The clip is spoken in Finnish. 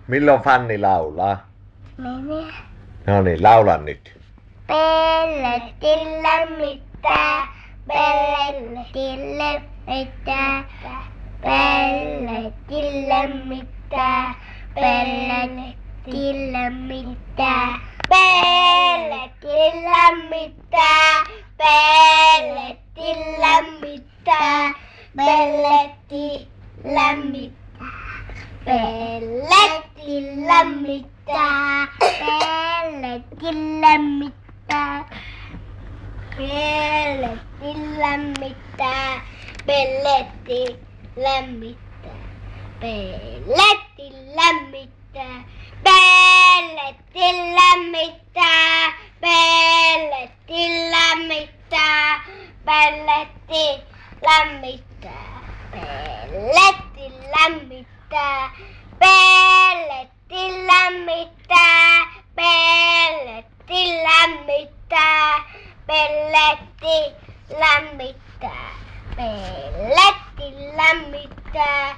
Milloin Fanni laulaa? Minä. No niin, laula nyt. Pelletti lämmittää, pelletti lämmittää, pelletti lämmittää, pelletti lämmittää, pelletti lämmittää, pelletti lämmittää, pelletti lämmittää, pelletti lämmittää, pelletti lämmittää, pelletti lämmittää, pelletti lämmittää, pelletti lämmittää, pelletti lämmittää, pelletti lämmittää, pelletti lämmittää, pelletti lämmittää, pelletti lämmittää, pelletti lämmittää, pelletti lämmittää, pelletti lämmittää,